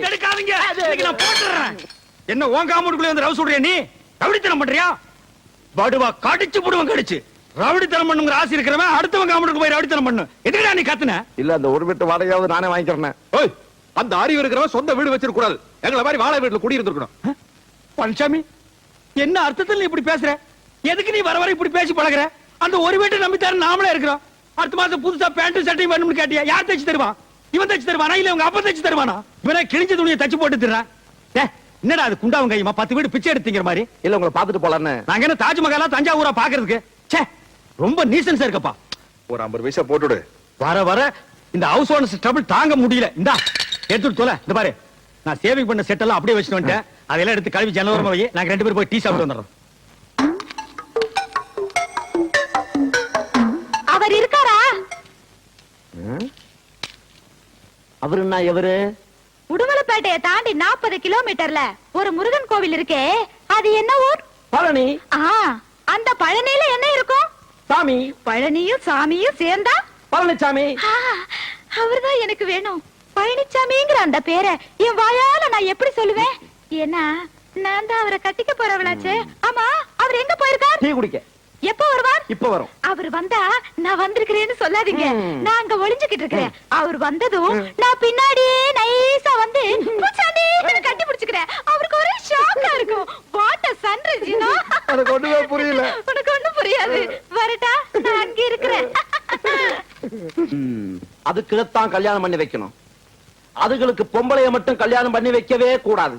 எடுக்காதீங்க, நான் போட்டுறேன். என்ன உன் காம்பவுண்டுக்குள்ள வந்து ரவுஸ் விடுறியா? நீ ரவுடித்தனம் பண்றியா? வடுவா கடிச்சு போடுவன், கடிச்சு. ரவுடித்தனம் பண்ணுங்கிற ஆசை இருக்கிறவன் அடுத்தவன் காம்பவுண்டுக்கு போய் ரவுடித்தனம் பண்ணு. எதுக்குடா நீ கத்துன? இல்ல அந்த ஒரு வீட்டு வாடகையாவது நானே வாங்கிக்கிறேன். ஓய், அந்த அறிவு இருக்கிறவன் சொந்த வீடு வச்சிருக்க கூடாது. எங்களை மாதிரி வாழை வீட்டுல குடி இருந்திருக்கணும். பழனிசாமி, என்ன அர்த்தத்தில் நீ இப்படி பேசுற? எதுக்கு நீ வர வர இப்படி பேசி பழகுற? அந்த ஒரு வீட்டை நம்பித்தாரு நாமளே இருக்கிறோம். அடுத்த மாசம் புதுசா பேண்ட் சட்டையும் வேணும்னு கேட்டியா? யார் தச்சு தருவான்? இவன் தச்சு தருவானா இல்ல உங்க அப்பா தச்சு தருவானா? இவனே கிழிஞ்ச துணியை தச்சு போட்டு தர்றான். என்னடா அது குண்டாவும் கையுமா 10 வீடு பிச்சை எடுத்தீங்கிற மாதிரி? இல்ல உங்களை பாத்துட்டு போலான்னு. நாங்க என்ன தாஜ்மஹாலா தஞ்சாவூரா பாக்குறதுக்கு? ச்சே, ரொம்ப நீசன்ஸா இருக்கப்பா. ஒரு 50 பைசா போட்டுடு. வர வர இந்த ஹவுஸ் ஓனர்ஸ் ட்ரபிள் தாங்க முடியல. இந்தா எடுத்துட்டு தொலை. இந்த பாரு, நான் சேவிங் பண்ண செட் எல்லாம் அப்படியே வச்சுட்டு வந்துட்டேன். அதெல்லாம் எடுத்து கழுவி ஜன்னலோரமா வை. நாங்க 2 பேரும் போய் டீ சாப்பிட்டு வந்துடுறோம். அவர் இருக்காரா? அவரு என்ன எவரு? உடுமலைப்பேட்டையை தாண்டி 40 கிலோமீட்டர்ல ஒரு முருகன் கோவில் இருக்கே, அது என்ன ஊர்? பழனி. அந்த பழனியில என்ன இருக்கும்? சாமி. பழனியும் சாமியும் சேர்ந்தா பழனிசாமி. அவர்தான் எனக்கு வேணும். பழனிசாமிங்கிற அந்த பேரை என் வாயால நான் எப்படி சொல்லுவேன்? ஏன்னா நான் தான் அவரை கட்டிக்க போறவளாச்சே. ஆமா, அவர் எங்க போயிருக்கார்? டீ குடிக்க. எப்ப வருவார்? இப்ப வரும். அவர் வந்தா நான் வந்திருக்கிறேன்னு சொல்லாதீங்க. நான் அங்க ஒளிஞ்சுக்கிட்டு இருக்கிறேன். அவர் வந்ததும் நான் பின்னாடியே நைஸா வந்து கட்டி பிடிச்சுக்கிறேன். அவருக்கு ஒரே ஷாக்கா இருக்கும். What a sunrise, you know? எனக்கு ஒண்ணுமே புரியல. உனக்கு ஒண்ணும் புரியாது. வரட்டா, நான் அங்க இருக்கிறேன். அதுக்குதான் கல்யாணம் பண்ணி வைக்கணும். அதுகளுக்கு பொம்பளைய மட்டும் கல்யாணம் பண்ணி வைக்கவே கூடாது.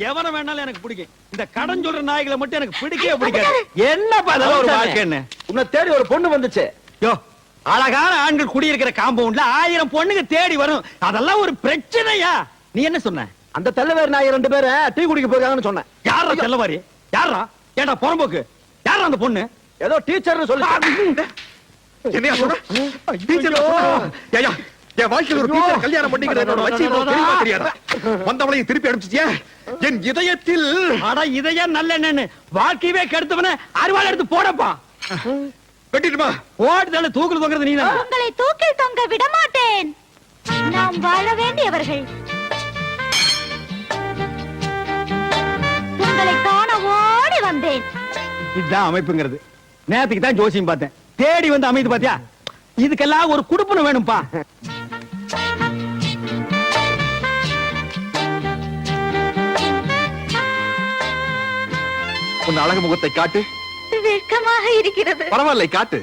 எவன வேணாலும் எனக்கு பிடிக்கும். இந்த கடன் சொல்ற நாய்களை மட்டும் எனக்கு பிடிக்கவே பிடிக்காது. என்ன பண்ணல ஒரு வாழ்க்கைன்னு. உன்னை தேடி ஒரு பொண்ணு வந்துச்சு. யோ, அழகான ஆண்கள் குடியிருக்கிற காம்பவுண்ட்ல 1000 பொண்ணுங்க தேடி வரும். அதெல்லாம் ஒரு பிரச்சனையா? நீ என்ன சொன்ன? அந்த தெல்லவேர் நாய் 2 பேரை டீ குடிக்க போறாங்கன்னு சொன்னேன். யாரா தெல்லவாரி? யாரா? ஏண்டா புறம்போக்கு? யாரா அந்த பொண்ணு? ஏதோ டீச்சர்னு சொல்லி. என்னையா சொல்ற? டீச்சர் ஏயா, என் வாழ்க்கையில் ஒரு டீச்சர் கல்யாணம் பண்ணிக்கிறதோட வச்சு தெரியாதா? வந்தவளையும் திருப்பி அனுப்பிச்சிட்டியா? என் இதயத்தில் அட இதயம் நல்ல என்னன்னு வாழ்க்கையவே கெடுத்தவன அருவாள் எடுத்து போடப்பா. வெட்டிடுமா? ஓடுதல தூக்கில் தொங்குறது நீ தான். உங்களை தூக்கில் தொங்க விட மாட்டேன். நாம் வாழ வேண்டியவர்கள். உங்களை காண ஓடி வந்தேன். இதுதான் அமைப்புங்கிறது. நேத்துக்கு தான் ஜோசியம் பார்த்தேன். தேடி வந்து அமைது பாத்தியா? இதுக்கெல்லாம் ஒரு குடுப்பன வேணும்பா. உன் அழகு முகத்தை காட்டு. வெட்கமாக இருக்கிறது. பரவாயில்லை, காட்டு.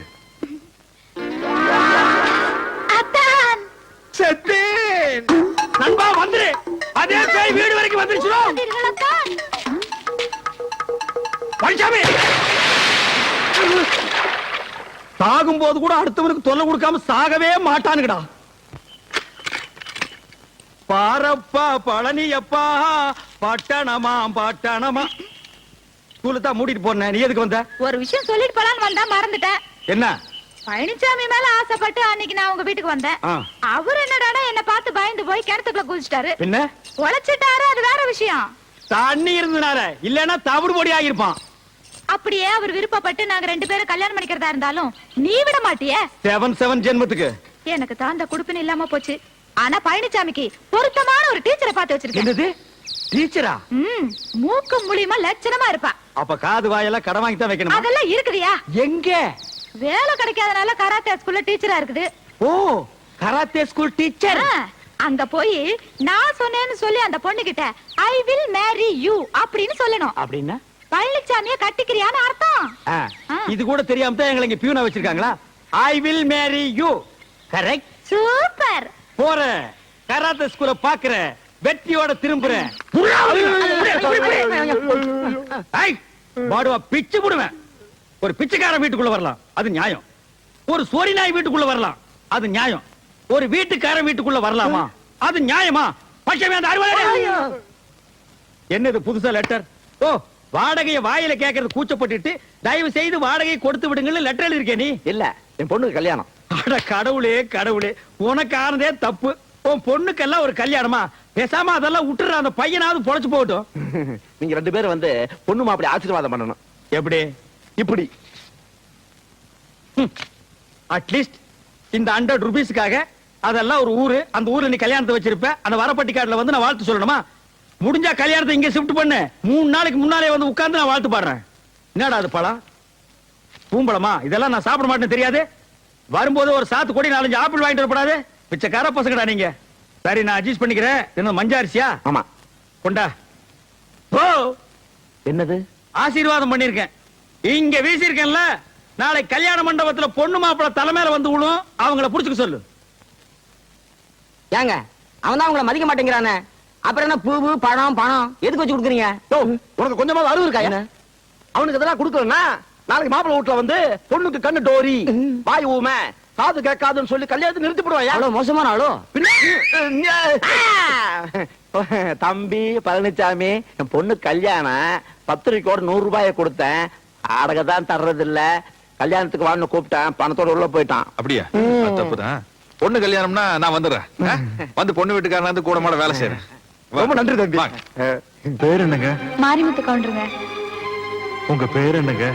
அத்தான், செத்தேன். நண்பா வந்துரு. அதே பேய் வீடு வரைக்கும் வந்துருச்சு. அத்தான். பழனிசாமி, சாகும் போது கூட அடுத்தவனுக்கு தொல்லை கொடுக்காம சாகவே மாட்டானுங்கடா. பாரப்பா பழனியப்பா, பட்டணமா பட்டணமா. ஸ்கூலுதான் மூடிட்டு போனேன். நீ எதுக்கு வந்த? ஒரு விஷயம் சொல்லிட்டு போலான்னு வந்தா மறந்துட்டேன். என்ன? பழனிசாமி மேல ஆசைப்பட்டு அன்னைக்கு நான் உங்க வீட்டுக்கு வந்தேன். அவர் என்னடானா என்ன பார்த்து பயந்து போய் கிணத்துக்குள்ள குதிச்சிட்டாரு. என்ன? உழைச்சிட்டாரு, அது வேற விஷயம். தண்ணி இருந்தனால, இல்லன்னா தவிடு பொடி ஆகிருப்பான். அப்படியே அவர் விருப்பப்பட்டு நாங்க 2 பேரும் கல்யாணம் பண்ணிக்கிறதா இருந்தாலும் நீ விட மாட்டியே. 7 ஜென்மத்துக்கு எனக்கு தான் அந்த குடுப்பின இல்லாம போச்சு. ஆனா பழனிசாமிக்கு பொருத்தமான ஒரு டீச்சரை பார்த்து வச்சிருக்கேன். என்னது? டீச்சரா? மூக்கு மூலியமா லட்சணமா இருப்பா. அப்ப காது வாயெல்லாம் கடன் வாங்கி தான் வைக்கணும். அதெல்லாம் இருக்குதியா? எங்க? வேலை கிடைக்காதனால கராத்தே ஸ்கூல்ல டீச்சரா இருக்குது. ஓ, கராத்தே ஸ்கூல் டீச்சர். அங்க போய் நான் சொன்னேன்னு சொல்லி அந்த பொண்ணு கிட்ட ஐ வில் மேரி யூ அப்படின்னு சொல்லணும். அப்படின்னா பழனிசாமிய கட்டிக்கிறியான்னு அர்த்தம். இது கூட தெரியாம தான் எங்களை இங்க பியூனா வச்சிருக்காங்களா? I will marry you. Correct. Super. போறேன், கராத்தே ஸ்கூல பாக்குறேன், வெற்றியோட திரும்புறேன். பாடுவா பிச்சு போடுவேன். ஒரு பிச்சைக்கார வீட்டுக்குள்ள வரலாம், அது நியாயம். ஒரு சோரி நாய் வீட்டுக்குள்ள வரலாம், அது நியாயம். ஒரு வீட்டுக்காரன் வீட்டுக்குள்ள வரலாமா? அது நியாயமா? என்னது புதுசா லெட்டர்? ஓ, வாடகைய வாயில கேட்கறது கூச்சப்பட்டுட்டு தயவு செய்து வாடகை கொடுத்து விடுங்கன்னு லெட்டர் எழுதிருக்கே நீ? இல்ல, என் பொண்ணுக்கு கல்யாணம். அட கடவுளே கடவுளே, உனக்கு ஆனதே தப்பு. உன் பொண்ணுக்கெல்லாம் ஒரு கல்யாணமா? பேசாம அதெல்லாம் விட்டுற, அந்த பையனாவது பொழைச்சு போகட்டும். நீங்க 2 பேரும் வந்து பொண்ணு மாப்பிளை ஆசீர்வாதம் பண்ணணும். எப்படி? இப்படி. அட்லீஸ்ட் இந்த 100 ரூபீஸ்க்காக அதெல்லாம் ஒரு ஊரு. அந்த ஊர்ல நீ கல்யாணத்தை வச்சிருப்ப. அந்த வரப்பட்டி காட்டுல வந்து நான் வாழ்த்து சொல்லணுமா? முடிஞ்சா கல்யாணத்தை இங்க ஷிஃப்ட் பண்ணு. 3 நாளைக்கு முன்னாலே வந்து உட்கார்ந்து நான் வாழ்த்து பாடுறேன். என்னடா அது பழம்? பூம்பழமா? இதெல்லாம் நான் சாப்பிட மாட்டேன்னு தெரியாது? வரும்போது ஒரு சாத்து கொடி 4-5 ஆப்பிள் வாங்கிட்டு வரப்படாது? பிச்சைக்கார பசங்கடா நீங்க. சரி, நான் அட்ஜஸ்ட் பண்ணிக்கிறேன். என்ன மஞ்சாரிசியா? ஆமா. கொண்டா. ஓ, என்னது? ஆசீர்வாதம் பண்ணிருக்கேன். இங்க வீசிருக்கேன்ல, நாளை கல்யாண மண்டபத்துல பொண்ணு மாப்பிள தலைமையில வந்து விழும். அவங்கள புடிச்சுக்க சொல்லு. ஏங்க அவன் தான் உங்களை மதிக்க மாட்டேங்கிறானே, அப்புறம் என்ன பூ பணம் எதுக்கு வச்சு கொடுக்குறீங்க? உனக்கு கொஞ்சமா அறிவு இருக்கா? என்ன அவனுக்கு இதெல்லாம் கொடுக்கலன்னா நாளைக்கு மாப்பிள்ளை வீட்டுல வந்து பொண்ணுக்கு கண்ணு டோரி, வாய் ஊமை, காது கேட்காதுன்னு சொல்லி கல்யாணத்தை நிறுத்தி போடுவாயா? அவ்வளவு மோசமான ஆளோ? தம்பி பழனிசாமி, என் பொண்ணு கல்யாணம், பத்திரிக்கையோட 100 ரூபாயை கொடுத்தேன். அடக தான் தர்றது இல்ல. கல்யாணத்துக்கு வான்னு கூப்பிட்டேன், பணத்தோட உள்ள போயிட்டான். அப்படியா? தப்புதான். பொண்ணு கல்யாணம்னா நான் வந்துடுறேன். வந்து பொண்ணு வீட்டுக்காரன் வந்து கூட மாட வேலை செய்யறேன். ரொம்ப நன்றி தம்பி. பேர் என்னங்க? மாரிமுத்து கவுண்டருங்க. உங்க பேர் என்னங்க?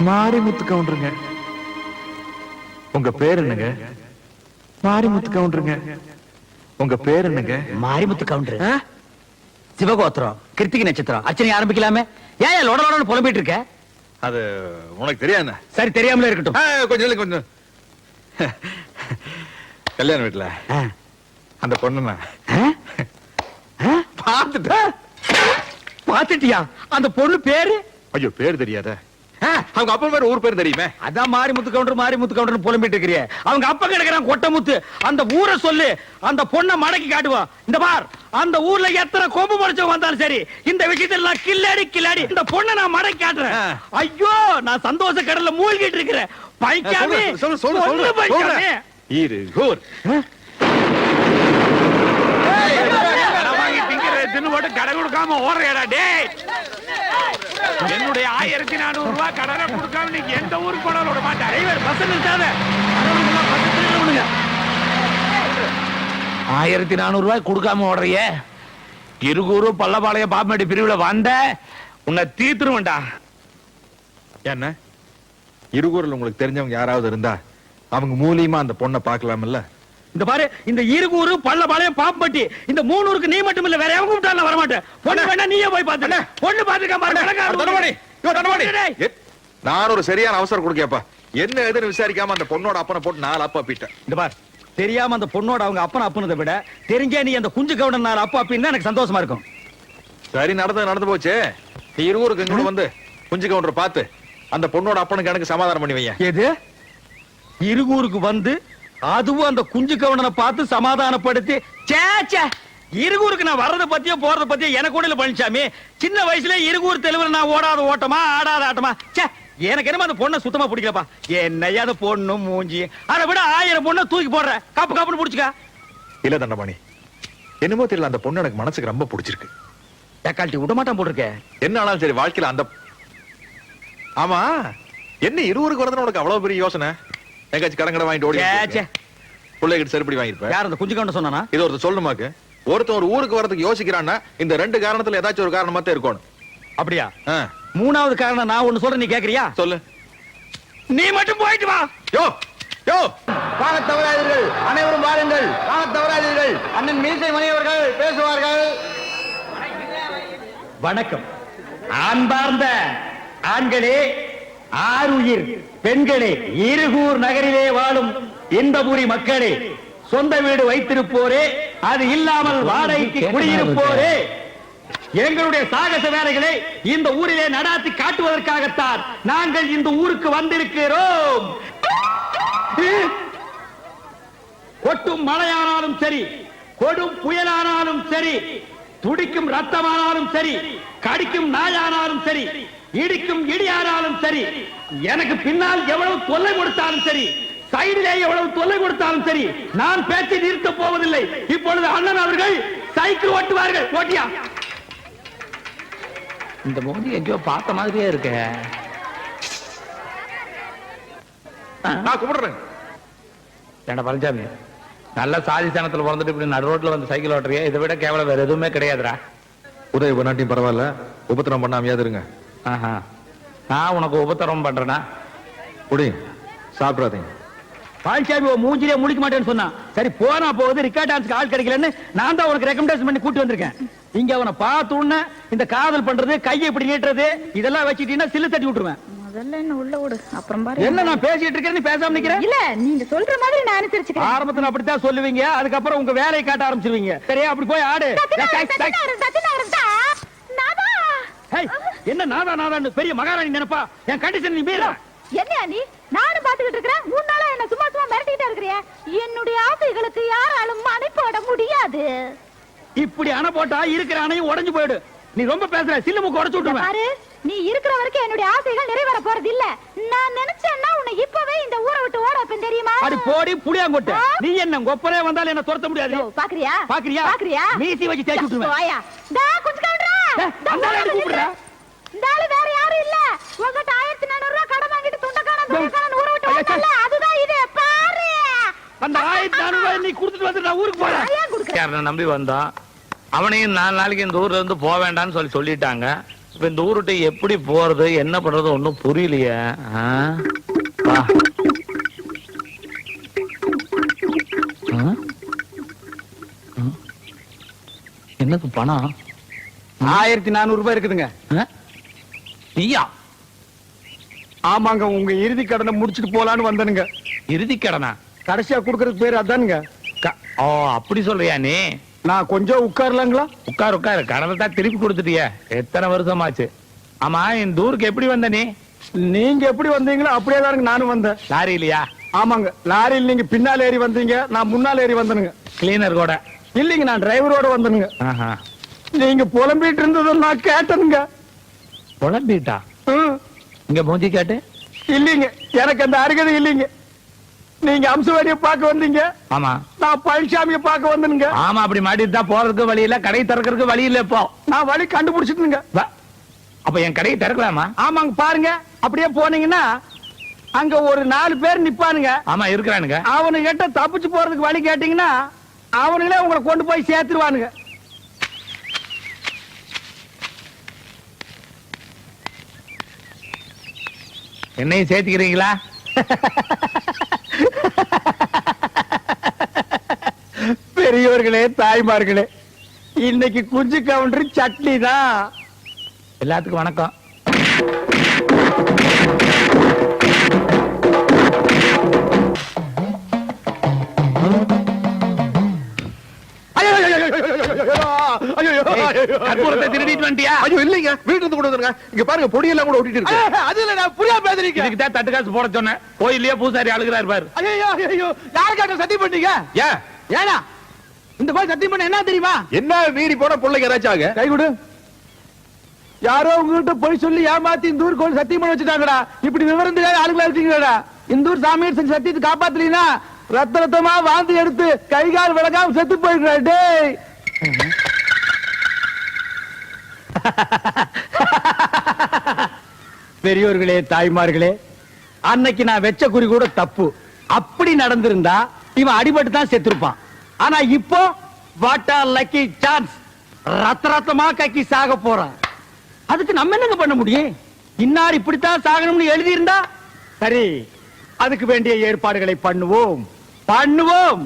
மாரிமுத்து கவுண்டருங்க. உங்க பேர் என்னங்க? மாரிமுத்து கவுண்டருங்க. உங்க பேர் என்னங்க? மாரிமுத்து கவுண்டர். சிவகோத்திரம், கிருத்திகை நட்சத்திரம். அர்ச்சனை ஆரம்பிக்கலாமே. ஏன் லொடலோடன்னு புலம்பிட்டு இருக்க? அது உனக்கு தெரியாது. சரி, தெரியாமலே இருக்கட்டும். கொஞ்சம் கல்யாண வீட்டுல அந்த பொண்ணு பாத்துட்டியா? அந்த பொண்ணு பேரு? ஐயோ, பேர் தெரியாத? அவங்க அப்பா பேர், ஊர் பேர் தெரியுமே. அதான் மாரிமுத்து கவுண்டர் புலம்பிட்டு இருக்கிறிய. அவங்க அப்பா கிடக்குறான் கொட்டமுத்து. அந்த ஊரை சொல்லு, அந்த பொண்ணை மடக்கி காட்டுவான். இந்த பார், அந்த ஊர்ல எத்தனை கொம்பு முடிச்சவங்க வந்தாலும் சரி, இந்த விஷயத்துல நான் கில்லாடி இந்த பொண்ணை நான் மடக்கி காட்டுறேன். ஐயோ, நான் சந்தோஷ கடல்ல மூழ்கிட்டு இருக்கிறேன். பைக்காமே சொல்லு பைக்காமே. இரு ஊர் தின்னு கடை கொடுக்காம ஓடுறா டேய். என்னுடைய 1400 ரூபாய் கடனை கொடுக்காம நீங்க எந்த ஊருக்கு போனாலும் விட மாட்டேன். Driver bus நிறுத்தாத. 1400 ரூபாய் கொடுக்காம ஓடுறிய? இருகூரு பள்ளபாளையம் பாப்பமேடு பிரிவுல வந்த உன்னை தீத்துருவேன்டா. என்ன இருகூர்ல உங்களுக்கு தெரிஞ்சவங்க யாராவது இருந்தா அவங்க மூலியமா அந்த பொண்ணை பார்க்கலாம்ல? இந்த பாரு, இந்த இருகூரு பள்ளபாளையம் பாப்பட்டி இந்த 3 ஊருக்கு நீ மட்டும் இல்ல, வேற எவங்க கூப்பிட்டாலும் வர மாட்டேன். பொண்ணு வேணா நீயே போய் பாத்து. பொண்ணு பாத்துக்க பாரு. நான் ஒரு சரியான அவசரம் கொடுக்கப்பா. என்ன எதுன்னு விசாரிக்காம அந்த பொண்ணோட அப்பனை போட்டு 4 அப்பா பீட்டேன். இந்த பார், தெரியாம அந்த பொண்ணோட அவங்க அப்பனை அப்புனதை விட தெரிஞ்சே நீ அந்த குஞ்சு கவுடன் 4 அப்பா அப்படின்னு எனக்கு சந்தோஷமா இருக்கும். சரி, நடந்து போச்சு. நீ இருகூருக்கு எங்க வந்து குஞ்சு கவுண்டர் பார்த்து அந்த பொண்ணோட அப்பனுக்கு எனக்கு சமாதானம் பண்ணி வைய. எது? இருகூருக்கு வந்து அதுவும் அந்த குஞ்சு கவுண்டனை பார்த்து சமாதானப்படுத்தி? சேச்சே, இருகூருக்கு நான் வர்றத பத்தியோ போறத பத்தியோ எனக்கு கூட இல்ல பழனிசாமி. சின்ன வயசுல இருகூர் தெலுங்குல நான் ஓடாத ஓட்டமா ஆடாத ஆட்டமா. சே, எனக்கு என்னமா அந்த பொண்ணை சுத்தமா பிடிக்கலப்பா. என்னையா அந்த பொண்ணு மூஞ்சி, அதை விட 1000 பொண்ணை தூக்கி போடுற. காப்புன்னு புடிச்சுக்க. இல்ல தண்டபாணி, என்னமோ தெரியல, அந்த பொண்ணு எனக்கு மனசுக்கு ரொம்ப பிடிச்சிருக்கு. தக்காளி விட மாட்டான் போட்டிருக்க. என்ன ஆனாலும் சரி, வாழ்க்கையில அந்த ஆமா என்ன இருவருக்கு வரதுன்னு உனக்கு அவ்வளவு பெரிய யோசனை? எங்காச்சும் கடங்கடை வாங்கிட்டு ஓடி பிள்ளைகிட்ட செருப்படி வாங்கிருப்பேன். யார் அந்த குஞ்சு கவுண்டர் சொன்னானா? இது ஒருத்தர் சொல்லணுமாக்கு. ஒருத்தன் ஒரு ஊருக்கு வரதுக்கு யோசிக்கிறான்னா இந்த 2 காரணத்துல ஏதாச்சும் ஒரு காரணமா தான் இருக்கணும். அப்படியா? 3வது காரணம் நான் ஒண்ணு சொல்றேன், நீ கேக்குறியா? சொல்லு. நீ மட்டும் போயிட்டு வா. யோ யோ, வாங்க தவறாதீர்கள், அனைவரும் வாருங்கள். வாங்க தவறாதீர்கள், அண்ணன் மீசை மணியவர்கள் பேசுவார்கள். வணக்கம். அன்பார்ந்த ஆண்களே, ஆருயிர் பெண்களே, இருகூர் நகரிலே வாழும் இன்பபுரி மக்களே, சொந்த வீடு வைத்திருப்போரே, அது இல்லாமல் வாடகைக்கு குடியிருப்போரே, எங்களுடைய சாகச வேலைகளை இந்த ஊரிலே நடாத்தி காட்டுவதற்காகத்தான் நாங்கள் இந்த ஊருக்கு வந்திருக்கிறோம். கொட்டும் மழையானாலும் சரி, கொடும் புயலானாலும் சரி, துடிக்கும் ரத்தமானாலும் சரி, கடிக்கும் நாயானாலும் சரி, இடிக்கும் இடியானாலும் சரி, எனக்கு பின்னால் எவ்வளவு தொல்லை கொடுத்தாலும் சரி, சைடிலே எவ்வளவு தொல்லை கொடுத்தாலும் சரி, நான் பேச்சை நிறுத்த போவதில்லை. இப்பொழுது அண்ணன் அவர்கள் சைக்கிள் ஓட்டுவார்கள். ஓட்டியா? இந்த மோதி எங்கேயோ பார்த்த மாதிரியே இருக்க. நான் கும்பிடுறேன். ஏண்டா பழனிசாமி, நல்ல சாதி ஸ்தானத்துல பிறந்துட்டு இப்படி நடு ரோட்ல வந்து சைக்கிள் ஓட்டுறியா? இதை விட கேவலம் வேற எதுவுமே கிடையாதுடா. உதவி பண்ணாட்டியும் பரவாயில்ல, உபத்திரம் பண்ணாமையாவது இருங்க. நான் உனக்கு உபத்திரம் பண்றேனா? குடி, சாப்பிடாதீங்க. பால்சாமி மூஞ்சிலே முழிக்க மாட்டேன்னு சொன்னான். சரி போனா போகுது, ரிக்கார்ட் டான்ஸ்க்கு ஆள் கிடைக்கலன்னு நான் தான் உனக்கு ரெக்கமெண்டேஷன் பண்ணி கூட்டி வந்திருக்கேன். இங்க அவனை பார்த்த உடனே இந்த காதல் பண்றது, கையை இப்படி நீட்டுறது இதெல்லாம் வச்சிட்டீங்கன்னா சில்லு தட்டி விட்டுருவேன். முதல்ல என்ன உள்ள விடு, அப்புறம் பாரு. என்ன நான் பேசிட்டு இருக்கேன், நீ பேசாம நிக்கிற? இல்ல நீங்க சொல்ற மாதிரி நான் அனுசரிச்சுக்கிறேன். ஆரம்பத்துல அப்படித்தான் சொல்லுவீங்க, அதுக்கப்புறம் உங்க வேலையை காட்ட ஆரம்பிச்சிருவீங்க. சரியா? அப்படி போய் ஆடு. ஹேய், என்ன நாதா நாதான்னு பெரிய மகாராணி நினைப்பா? என் கண்டிஷன் நீ மீறா? என்ன நீ? நானும் பாத்துக்கிட்டு இருக்கிறேன். 3 நாளா என்ன சும்மா சும்மா மிரட்டிட்டே இருக்கிறிய. என்னுடைய ஆசைகளுக்கு யாராலும் அணை போட முடியாது. இப்படி அணை போட்டா இருக்கிற அணையும் உடைஞ்சு போயிடு. நீ ரொம்ப பேசுற, சில்லு மூக்கு உடைச்சு விட்டுருவேன். பாரு, நீ இருக்கிற வரைக்கும் என்னுடைய ஆசைகள் நிறைவேற போறது இல்ல. நான் நினைச்சேன்னா உன்னை இப்பவே இந்த ஊரை விட்டு ஓட வைப்பேன், தெரியுமா? அடி போடி புளியாங்கொட்டை. நீ என்ன கொப்பரே வந்தாலும் என்ன துரத்த முடியாது. பாக்குறியா? பாக்குறியா? பாக்குறியா? மீசி வச்சு தேய்ச்சி விட்டுருவேன். வாயா. டா கொஞ்சம் கவுண்டரா. அந்த ஆளு கூப்பிடுறா. இந்த ஆளு வேற யாரும் இல்ல. உங்ககிட்ட 1400 ரூபாய் கடன் வாங்கிட்டு துண்டக்காரன் ஊரை விட்டு ஓடல. அதுதான் இது. பாரு. அந்த 1400 ரூபாய் நீ கொடுத்துட்டு வந்து நான் ஊருக்கு போறேன். ஏன் குடுக்குற? யாரனை நம்பி வந்தான். அவனையும் 4 நாளைக்கு இந்த ஊர்ல இருந்து போக வேண்டாம்னு சொல்லிட்டாங்க. இப்ப இந்த ஊருட்டு எப்படி போறது, என்ன பண்றது ஒண்ணும் புரியலையே. வா. என்னது பணம்? 1400 ரூபாய் இருக்குதுங்க. நீயா? ஆமாங்க, உங்க இறுதி கடனை முடிச்சிட்டு போலான்னு வந்தனுங்க. இறுதி கடனா? கடைசியா குடுக்கறதுக்கு பேரு அதானுங்க. ஓ அப்படி சொல்றியா நீ? நான் கொஞ்சம் உட்காரலாங்களா? உட்காரு உட்காரு. கடனை தான் திருப்பி கொடுத்துட்டிய. எத்தனை வருஷமாச்சு? ஆமா, இந்த ஊருக்கு எப்படி வந்த நீ? நீங்க எப்படி வந்தீங்களோ அப்படியே தானுங்க நானும் வந்தேன். லாரி இல்லையா? ஆமாங்க, லாரியில் நீங்க பின்னால் ஏறி வந்தீங்க, நான் முன்னால் ஏறி வந்தனுங்க. கிளீனர் கூட? இல்லைங்க, நான் டிரைவரோட வந்தனுங்க. ஆஹா. நீங்க புலம்பிட்டு இருந்ததை நான் கேட்டனுங்க. புலம்பிட்டா? இங்க மூஞ்சி காட்டு. இல்லைங்க, எனக்கு அந்த அருகதை இல்லைங்க. நீங்க அம்சவாடிய பார்க்க வந்தீங்க, ஆமா. நான் பழனிசாமியை பார்க்க வந்தனுங்க. ஆமா, அப்படி மாட்டிட்டு தான் போறதுக்கு வழி இல்ல, கடை திறக்கிறதுக்கு வழி இல்ல. இப்போ நான் வழி கண்டுபிடிச்சிட்டுங்க. அப்ப என் கடையை திறக்கலாமா? ஆமாங்க, பாருங்க. அப்படியே போனீங்கன்னா அங்க ஒரு 4 பேர் நிப்பானுங்க. ஆமா, இருக்கிறானுங்க. அவனு கிட்ட தப்பிச்சு போறதுக்கு வழி கேட்டீங்கன்னா அவனுங்களே உங்களை கொண்டு போய் சேர்த்துருவானுங்க. என்னையும் சேர்த்துக்கிறீங்களா? பெரியவர்களே, தாய்மார்களே, இன்னைக்கு குஞ்சு கவுண்டர் சட்னி தான். எல்லாத்துக்கும் வணக்கம். கற்பூரத்தை திருடிட்டு வந்துட்டியா? ஐயோ இல்லைங்க, வீட்டுல இருந்து கொண்டு வந்துருங்க. இங்க பாருங்க, பொடியெல்லாம் கூட ஒட்டிட்டு இருக்கு. அதுல நான் புரியா பேசுறீங்க. இதுக்கு தான் தட்டு காசு போட சொன்னேன். கோயிலே பூசாரி அழுகிறாரு பாரு. ஐயோ ஐயோ, யாருக்காக சத்தியம் பண்ணீங்க? ஏன் ஏனா இந்த மாதிரி சத்தியம் பண்ண என்ன தெரியுமா? என்ன மீறி போன பிள்ளைங்க ஏதாச்சாங்க? கை கொடு. யாரோ உங்ககிட்ட போய் சொல்லி ஏமாத்தி இந்த ஊருக்கு வந்து சத்தியம் பண்ண வச்சுட்டாங்கடா. இப்படி விவரம் தெரியாத ஆளுங்களா இருக்கீங்கடா. இந்த ஊர் சாமியார் செஞ்ச சத்தியத்தை காப்பாத்தலீனா ரத்த ரத்தமா வாந்தி எடுத்து கை கால் விளக்காம செத்து போயிடுறா. டேய், பெரியோர்களே, தாய்மார்களே, அன்னைக்கு நான் வெச்ச குறி கூட தப்பு. அப்படி நடந்திருந்தா இவன் அடிபட்டு தான் செத்துருப்பான். ஆனா இப்போ வாட் ஆர் லக்கி சான்ஸ், ரத்த ரத்தமா கக்கி சாக போறான். அதுக்கு நம்ம என்னங்க பண்ண முடியும்? இன்னார் இப்படித்தான் சாகணும்னு எழுதி இருந்தா சரி, அதுக்கு வேண்டிய ஏற்பாடுகளை பண்ணுவோம் பண்ணுவோம்.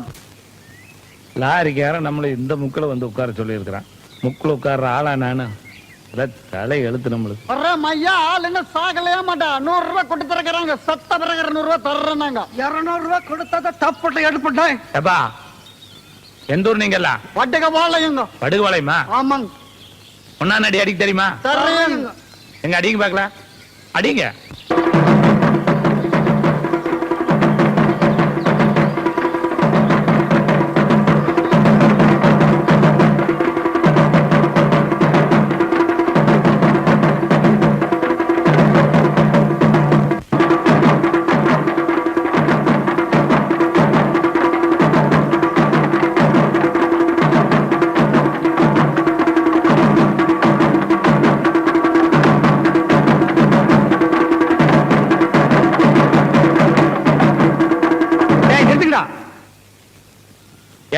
லாரிக்காரன் நம்மள இந்த முக்குல வந்து உட்கார சொல்லி இருக்கிறான். முக்குல உட்கார்ற ஆளா நானு? தலை எழுத்து நம்மளுக்கு. ஐயா, ஆள் என்ன சாகலையா மாட்டா. 100 ரூபாய் கொண்டு தரக்குறாங்க. சத்த பிறகு 200 ரூபாய் தர்றாங்க. 200 ரூபாய் கொடுத்தா தப்புட்ட எடுப்பட்டேன். எப்பா எந்த ஊர் நீங்க எல்லாம்? வட்டக வாழையுங்க. படுகுவாளையமா? ஆமாங்க. ஒன்னா அடி அடிக்க தெரியுமா? தர்றேங்க. எங்க அடிங்க பாக்கலாம். அடிங்க.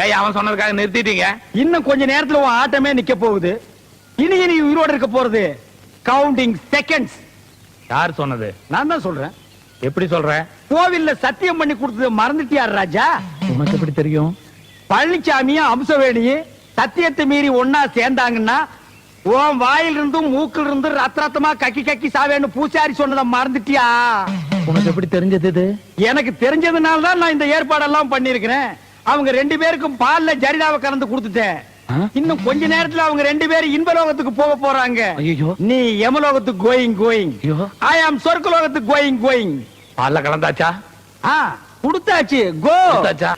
ஏய், அவன் சொன்னதுக்காக நிறுத்திட்டீங்க? இன்னும் கொஞ்ச நேரத்துல உன் ஆட்டமே நிக்க போகுது. இனி இனி உயிரோட இருக்க போறது கவுண்டிங் செகண்ட்ஸ். யார் சொன்னது? நான் தான் சொல்றேன். எப்படி சொல்ற? கோவில்ல சத்தியம் பண்ணி கொடுத்தது மறந்துட்டியார் ராஜா? உனக்கு எப்படி தெரியும்? பழனிசாமியும் அம்சவேணியும் சத்தியத்தை மீறி ஒன்னா சேர்ந்தாங்கன்னா உன் வாயில இருந்தும் மூக்கில் இருந்து ரத்தமா கக்கி கக்கி சாவேன்னு பூசாரி சொன்னதை மறந்துட்டியா? உனக்கு எப்படி தெரிஞ்சது இது? எனக்கு தெரிஞ்சதுனால தான் நான் இந்த ஏற்பாடெல்லாம் பண்ணிருக்கிறேன். அவங்க 2 பேருக்கும் பால்ல ஜரிதாவை கலந்து கொடுத்துட்டேன். இன்னும் கொஞ்ச நேரத்துல அவங்க 2 பேரும் இன்பலோகத்துக்கு போக போறாங்க. ஐயோ, நீ யமலோகத்துக்கு கோயிங். ஐயோ, ஐ ஆம் சொர்க்கலோகத்துக்கு கோயிங். பால்ல கலந்தாச்சா? கொடுத்தாச்சு. கோ. கொடுத்தாச்சா?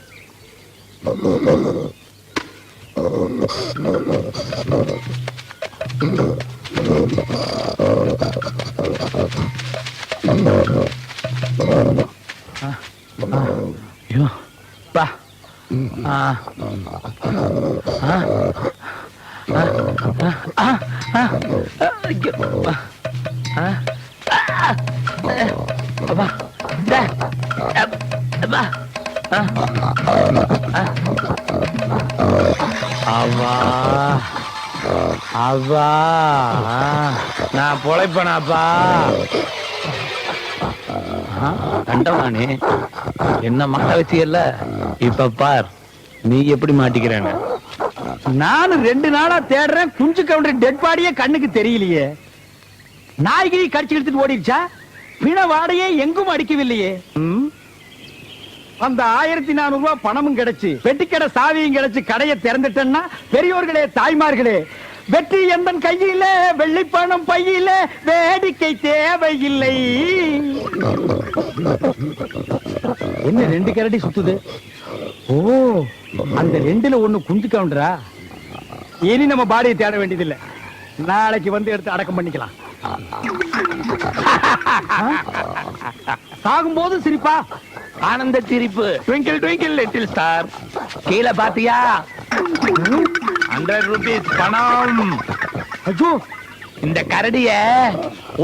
ஐயோ, பா. அவா நான் பொழைப்பனாப்பா. கண்டவானே என்ன மாட்ட வச்சியல்ல, இப்ப பார் நீ எப்படி மாட்டிக்கிறேன்னு. நானும் 2 நாளா தேடுறேன். குஞ்சு கவுண்டர் டெட் பாடியே கண்ணுக்கு தெரியலையே. நாய்கிரி கடிச்சு எடுத்துட்டு ஓடிடுச்சா? பிண வாடையே எங்கும் அடிக்கவில்லையே. அந்த 1400 ரூபாய் பணமும் கிடைச்சு பெட்டிக்கடை சாவியும் கிடைச்சு கடையை திறந்துட்டேன்னா பெரியோர்களே தாய்மார்களே, வெற்றி எந்தன் கையில வெள்ளி பணம் பையில வேடிக்கை தேவையில்லை. என்ன 2 கரடி சுத்துது? ஓ, அந்த 2ல 1 குஞ்சு கவுண்டரா? இனி நம்ம பாடியை தேட வேண்டியதில்லை. நாளைக்கு வந்து எடுத்து அடக்கம் பண்ணிக்கலாம். சாகும்போது சிரிப்பா? ஆனந்த சிரிப்பு. Twinkle twinkle little star. கீழே பாத்தியா? 100 ரூபீஸ் பணம். ஐயோ, இந்த கரடிய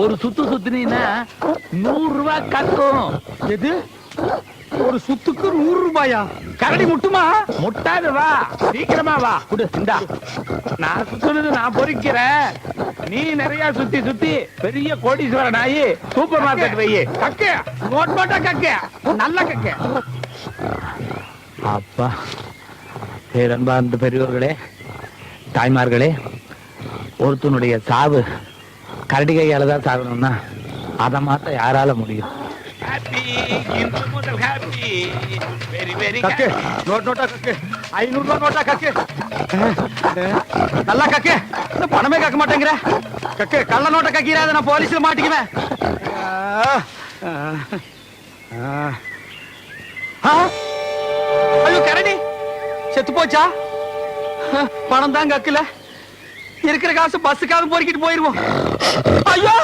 ஒரு சுத்து சுத்தினா 100 ரூபாய் கக்கும். எது? ஒரு சுத்துக்கு 100 ரூபாயா? கரடி முட்டுமா? முட்டாது, வா சீக்கிரமா வா. குடு, இந்தா. நான் சுத்துனது நான் பொறிக்கிறேன். நீ நிறைய சுத்தி சுத்தி பெரிய கோடீஸ்வரன் ஆயி சூப்பர் மார்க்கெட் வையே. கக்க நோட் நோட்டா கக்க, நல்ல கக்க. அப்பா, பேரன்பார்ந்த பெரியோர்களே தாய்மார்களே, ஒருத்தனுடைய சாவு கரடி கையால தான் சாகணும்னா அதை மாத்த யாரால முடியும்? கக்கு நோட் நோட்டா கக்கு, 500 ரூபாய் நோட்டா கக்கு. நல்லா கக்கு. பணமே கக்க மாட்டேங்கிற. கக்கு கள்ள நோட்டை கக்கிறாத, நான் போலீஸ்ல மாட்டிக்குவேன். ஐயோ, கரடி செத்து போச்சா? பணம் தான் கக்கல. இருக்கிற காசு பஸ்ஸுக்காவது பொறுக்கிட்டு போயிருவோம். ஐயோ,